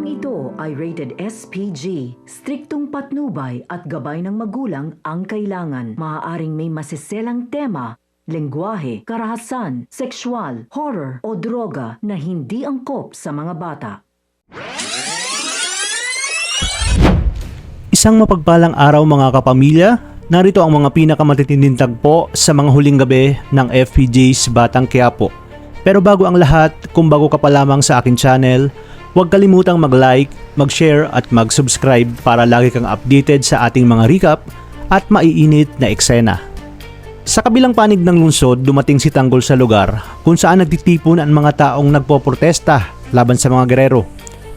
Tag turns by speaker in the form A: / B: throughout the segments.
A: Programang ito ay rated SPG. Striktong patnubay at gabay ng magulang ang kailangan. Maaaring may masiselang tema, lengguwahe, karahasan, sexual, horror o droga na hindi angkop sa mga bata.
B: Isang mapagpalang araw mga kapamilya, narito ang mga pinakamatitinding tagpo sa mga huling gabi ng FPJ's Batang Quiapo. Pero bago ang lahat, kung bago ka pa lamang sa akin channel, huwag kalimutang mag-like, mag-share at mag-subscribe para lagi kang updated sa ating mga recap at maiinit na eksena. Sa kabilang panig ng lungsod, dumating si Tanggol sa lugar kung saan nagtitipon ang mga taong nagpoprotesta laban sa mga gerero.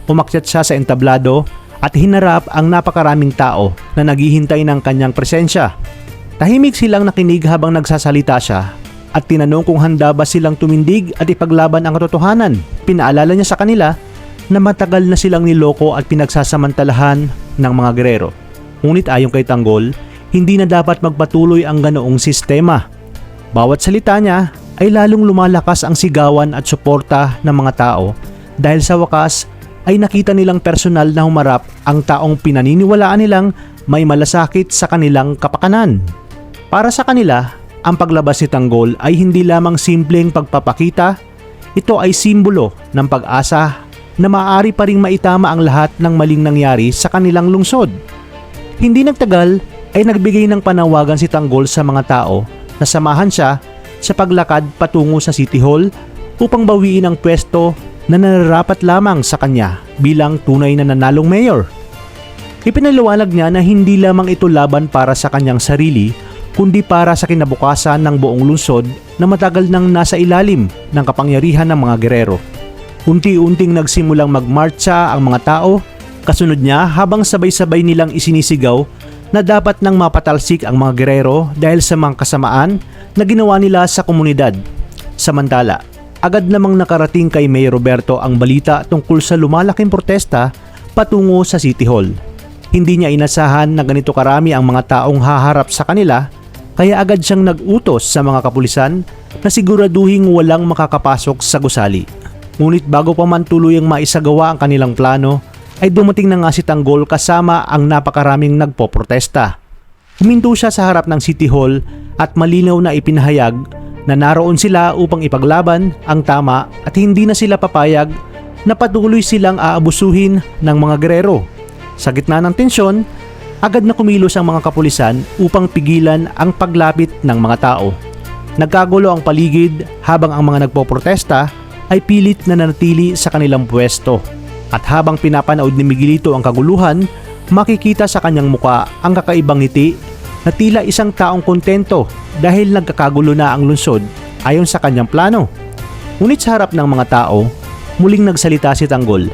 B: Umakyat siya sa entablado at hinarap ang napakaraming tao na naghihintay ng kanyang presensya. Tahimik silang nakinig habang nagsasalita siya at tinanong kung handa ba silang tumindig at ipaglaban ang katotohanan. Pinaalala niya sa kanila na matagal na silang niloko at pinagsasamantalahan ng mga gerero. Ngunit ayon kay Tanggol, hindi na dapat magpatuloy ang ganoong sistema. Bawat salita niya ay lalong lumalakas ang sigawan at suporta ng mga tao dahil sa wakas ay nakita nilang personal na humarap ang taong pinaniniwalaan nilang may malasakit sa kanilang kapakanan. Para sa kanila, ang paglabas ni Tanggol ay hindi lamang simpleng pagpapakita, ito ay simbolo ng pag-asa na maaari pa ring maitama ang lahat ng maling nangyari sa kanilang lungsod. Hindi nagtagal ay nagbigay ng panawagan si Tanggol sa mga tao na samahan siya sa paglakad patungo sa City Hall upang bawiin ang pwesto na nararapat lamang sa kanya bilang tunay na nanalong mayor. Ipinaliwanag niya na hindi lamang ito laban para sa kanyang sarili kundi para sa kinabukasan ng buong lungsod na matagal nang nasa ilalim ng kapangyarihan ng mga gerero. Unti-unting nagsimulang magmarcha ang mga tao, kasunod niya habang sabay-sabay nilang isinisigaw na dapat nang mapatalsik ang mga gerero dahil sa mga kasamaan na ginawa nila sa komunidad. Samantala, agad namang nakarating kay Mayor Roberto ang balita tungkol sa lumalaking protesta patungo sa City Hall. Hindi niya inasahan na ganito karami ang mga taong haharap sa kanila, kaya agad siyang nag-utos sa mga kapulisan na siguraduhing walang makakapasok sa gusali. Ngunit bago pa man tuluyang maisagawa ang kanilang plano, ay dumating na nga si Tanggol kasama ang napakaraming nagpoprotesta. Huminto siya sa harap ng City Hall at malinaw na ipinahayag na naroon sila upang ipaglaban ang tama at hindi na sila papayag na patuloy silang aabusuhin ng mga gerero. Sa gitna ng tensyon, agad na kumilos ang mga kapulisan upang pigilan ang paglapit ng mga tao. Nagkagulo ang paligid habang ang mga nagpoprotesta ay pilit na nanatili sa kanilang pwesto. At habang pinapanood ni Miguelito ang kaguluhan, makikita sa kanyang muka ang kakaibang ngiti na tila isang taong kontento dahil nagkakagulo na ang lungsod ayon sa kanyang plano. Ngunit sa harap ng mga tao, muling nagsalita si Tanggol.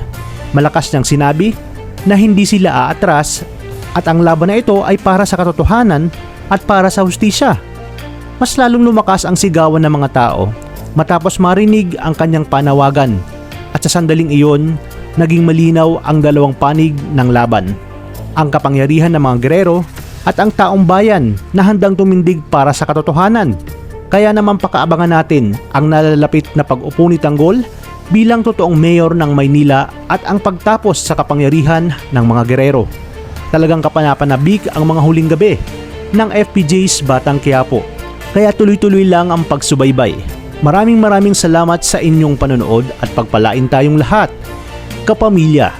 B: Malakas niyang sinabi na hindi sila aatras at ang laban na ito ay para sa katotohanan at para sa hustisya. Mas lalong lumakas ang sigawan ng mga tao matapos marinig ang kanyang panawagan at sa sandaling iyon, naging malinaw ang dalawang panig ng laban. Ang kapangyarihan ng mga gerero at ang taong bayan na handang tumindig para sa katotohanan. Kaya naman pakaabangan natin ang nalalapit na pag-upo ni Tanggol bilang totoong mayor ng Maynila at ang pagtapos sa kapangyarihan ng mga gerero. Talagang kapanapanabik ang mga huling gabi ng FPJ's Batang Quiapo. Kaya tuloy-tuloy lang ang pagsubaybay. Maraming salamat sa inyong panonood at pagpalain tayong lahat, kapamilya.